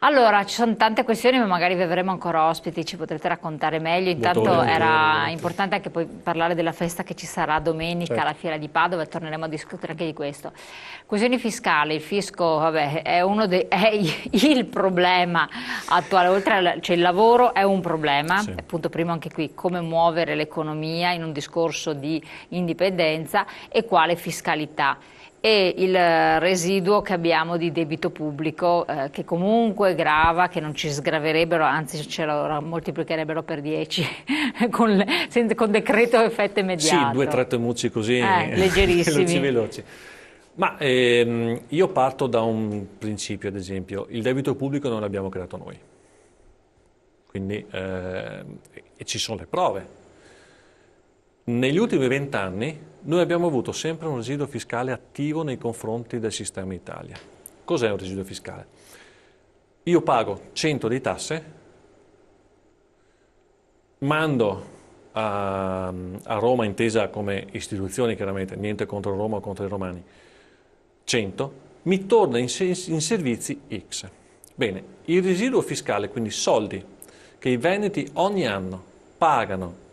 Allora, ci sono tante questioni, ma magari vi avremo ancora ospiti, ci potrete raccontare meglio. Molto Intanto volentieri. era importante anche poi parlare della festa che ci sarà domenica alla Certo. Fiera di Padova e torneremo a discutere anche di questo. Questioni fiscali, il fisco, vabbè, è è il problema attuale, cioè il lavoro è un problema, Sì. appunto prima anche qui, come muovere l'economia in un discorso di indipendenza e quale fiscalità e il residuo che abbiamo di debito pubblico che comunque grava, che non ci sgraverebbero, anzi ce lo moltiplicherebbero per 10 con decreto effetto Sì, due o immediato. tre temucci così veloci Leggerissimi. veloci. Ma io parto da un principio, ad esempio, il debito pubblico non l'abbiamo creato noi, quindi e ci sono le prove. Negli ultimi 20 anni noi abbiamo avuto sempre un residuo fiscale attivo nei confronti del sistema Italia. Cos'è un residuo fiscale? Io pago 100 di tasse, mando a Roma, intesa come istituzione chiaramente, niente contro Roma o contro i romani, 100, mi torna in servizi X. Bene, il residuo fiscale, quindi soldi che i veneti ogni anno pagano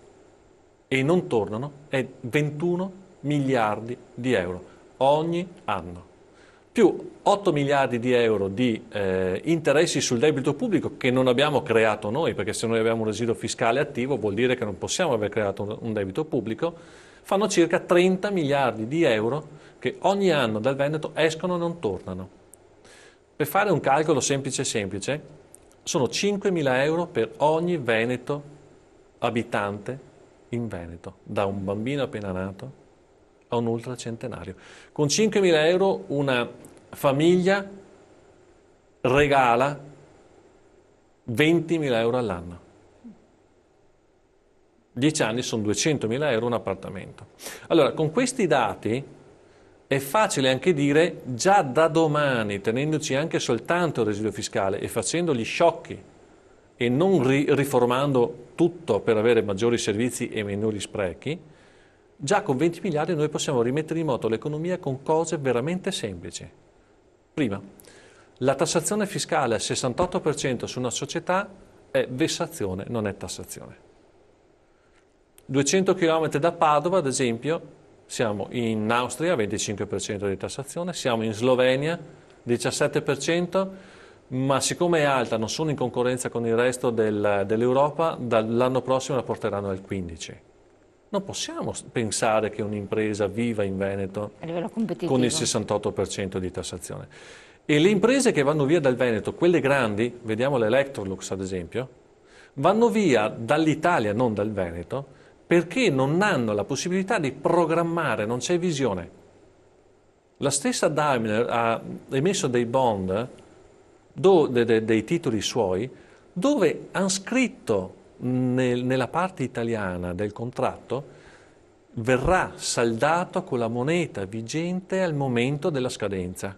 e non tornano, è 21 miliardi di euro ogni anno, più 8 miliardi di euro di interessi sul debito pubblico che non abbiamo creato noi, perché se noi abbiamo un residuo fiscale attivo vuol dire che non possiamo aver creato un debito pubblico, fanno circa 30 miliardi di euro che ogni anno dal Veneto escono e non tornano. Per fare un calcolo semplice semplice, sono 5.000 euro per ogni veneto abitante in Veneto, da un bambino appena nato a un ultracentenario. Con 5.000 euro una famiglia regala 20.000 euro all'anno. 10 anni sono 200.000 euro un appartamento. Allora, con questi dati è facile anche dire già da domani, tenendoci anche soltanto il residuo fiscale e facendo gli sciocchi e non riformando tutto per avere maggiori servizi e minori sprechi, già con 20 miliardi noi possiamo rimettere in moto l'economia con cose veramente semplici. Prima, la tassazione fiscale al 68% su una società è vessazione, non è tassazione. 200 km da Padova, ad esempio, siamo in Austria, 25% di tassazione, siamo in Slovenia, 17%, ma siccome è alta, non sono in concorrenza con il resto dell'Europa, dall'anno prossimo la porteranno al 15%. Non possiamo pensare che un'impresa viva in Veneto A livello con il competitivo. 68% di tassazione. E le imprese che vanno via dal Veneto, quelle grandi, vediamo l'Electrolux ad esempio, vanno via dall'Italia, non dal Veneto, perché non hanno la possibilità di programmare, non c'è visione. La stessa Daimler ha emesso dei bond, dei titoli suoi, dove hanno scritto nella parte italiana del contratto verrà saldato con la moneta vigente al momento della scadenza.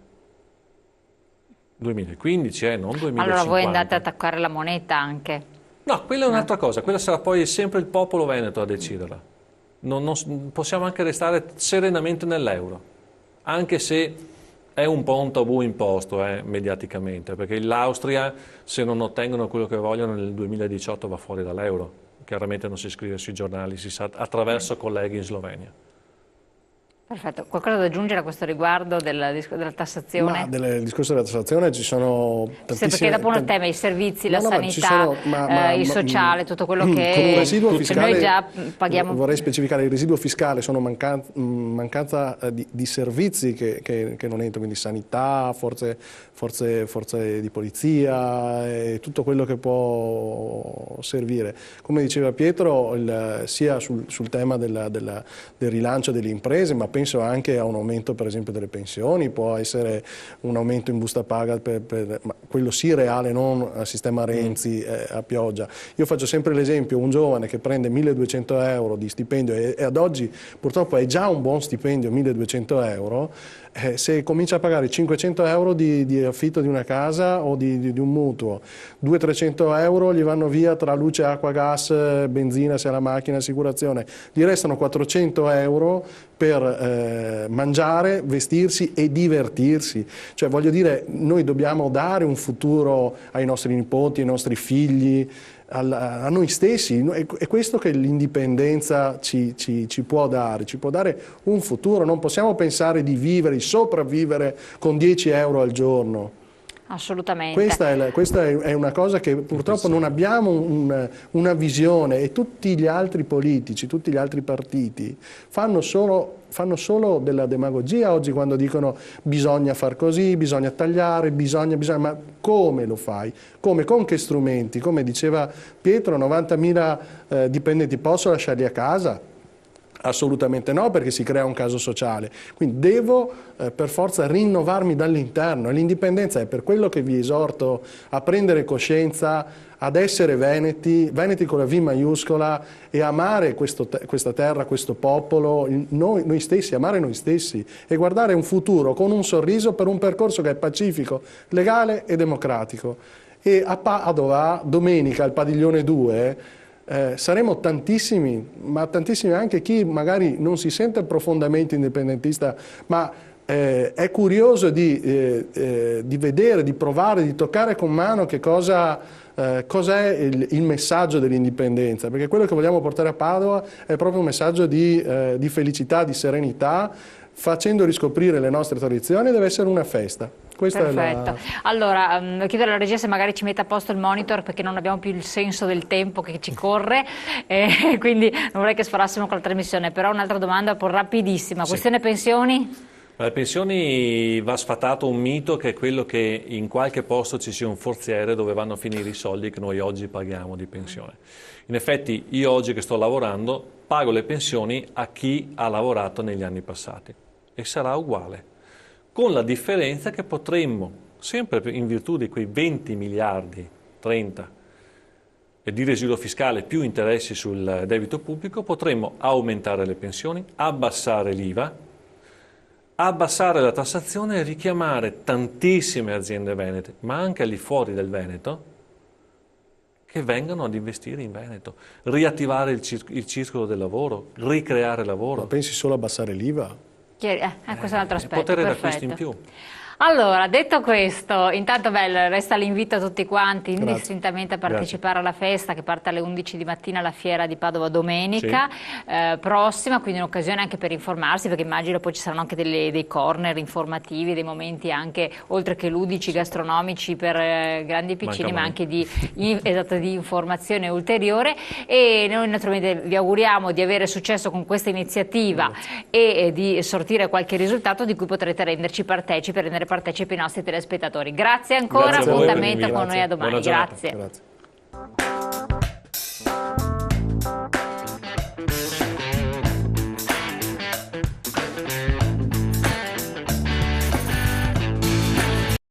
2015, non Allora voi andate 2050. ad attaccare la moneta anche. No, quella è No? un'altra cosa, quella sarà poi sempre il popolo veneto a deciderla. Possiamo anche restare serenamente nell'euro, anche se è un po' un tabù imposto mediaticamente, perché l'Austria, se non ottengono quello che vogliono nel 2018, va fuori dall'euro. Chiaramente non si scrive sui giornali, si sa attraverso colleghi in Slovenia. Perfetto. Qualcosa da aggiungere a questo riguardo della Ma tassazione? del discorso della tassazione ci sono Sì, perché tantissime... dopo un tema, i servizi, la No, no, ma ci sanità, sono... il sociale, tutto quello con un residuo che noi fiscale, già paghiamo. vorrei specificare, il residuo fiscale sono mancanza di servizi che non entrano, quindi sanità, forze di polizia e tutto quello che può servire. Come diceva Pietro, sia sul tema del rilancio delle imprese, ma penso anche a un aumento per esempio delle pensioni, può essere un aumento in busta paga ma quello sì reale, non al sistema Renzi a pioggia. Io faccio sempre l'esempio, un giovane che prende 1.200 euro di stipendio e ad oggi purtroppo è già un buon stipendio, 1.200 euro, Se comincia a pagare 500 euro di affitto di una casa o di un mutuo, 200-300 euro gli vanno via tra luce, acqua, gas, benzina se ha la macchina, assicurazione, gli restano 400 euro per mangiare, vestirsi e divertirsi. Cioè, voglio dire, noi dobbiamo dare un futuro ai nostri nipoti, ai nostri figli, a noi stessi. È questo che l'indipendenza ci può dare un futuro. Non possiamo pensare di vivere, di sopravvivere con 10 euro al giorno. Assolutamente. Questa è una cosa che purtroppo non abbiamo una visione, e tutti gli altri politici, tutti gli altri partiti fanno solo della demagogia oggi quando dicono bisogna far così, bisogna tagliare, bisogna, ma come lo fai? Come? Con che strumenti? Come diceva Pietro, 90.000 dipendenti, posso lasciarli a casa? Assolutamente no, perché si crea un caso sociale. Quindi devo per forza rinnovarmi dall'interno, e l'indipendenza è per quello che vi esorto a prendere coscienza, ad essere veneti con la V maiuscola, e amare questa terra, questo popolo, noi stessi, amare noi stessi e guardare un futuro con un sorriso per un percorso che è pacifico, legale e democratico. E a Padova, domenica, al Padiglione 2, saremo tantissimi, ma tantissimi anche chi magari non si sente profondamente indipendentista, ma è curioso di vedere, di provare, di toccare con mano che cos'è il messaggio dell'indipendenza, perché quello che vogliamo portare a Padova è proprio un messaggio di felicità, di serenità, facendo riscoprire le nostre tradizioni. Deve essere una festa. Perfetto. Allora, chiedo alla regia se magari ci mette a posto il monitor, perché non abbiamo più il senso del tempo che ci corre, quindi non vorrei che sforassimo con la trasmissione. Però un'altra domanda rapidissima, sì. Questione pensioni? Alle pensioni va sfatato un mito, che è quello che in qualche posto ci sia un forziere dove vanno a finire i soldi che noi oggi paghiamo di pensione. In effetti io oggi che sto lavorando pago le pensioni a chi ha lavorato negli anni passati, e sarà uguale, con la differenza che potremmo, sempre in virtù di quei 20 miliardi, 30, di residuo fiscale più interessi sul debito pubblico, potremmo aumentare le pensioni, abbassare l'IVA, abbassare la tassazione e richiamare tantissime aziende venete, ma anche al di fuori del Veneto, che vengano ad investire in Veneto, riattivare il circolo del lavoro, ricreare lavoro. Ma pensi solo a abbassare l'IVA? Questo è un altro aspetto. Potere d'acquisto in più. Allora, detto questo, intanto resta l'invito a tutti quanti indistintamente a partecipare alla festa che parte alle 11 di mattina alla Fiera di Padova domenica prossima, quindi un'occasione anche per informarsi, perché immagino poi ci saranno anche dei corner informativi, dei momenti anche, oltre che ludici, gastronomici per grandi e piccini, ma anche di informazione ulteriore. E noi naturalmente vi auguriamo di avere successo con questa iniziativa e di sortire qualche risultato di cui potrete renderci partecipi, rendere partecipi i nostri telespettatori. Grazie ancora, appuntamento con noi a domani. Grazie.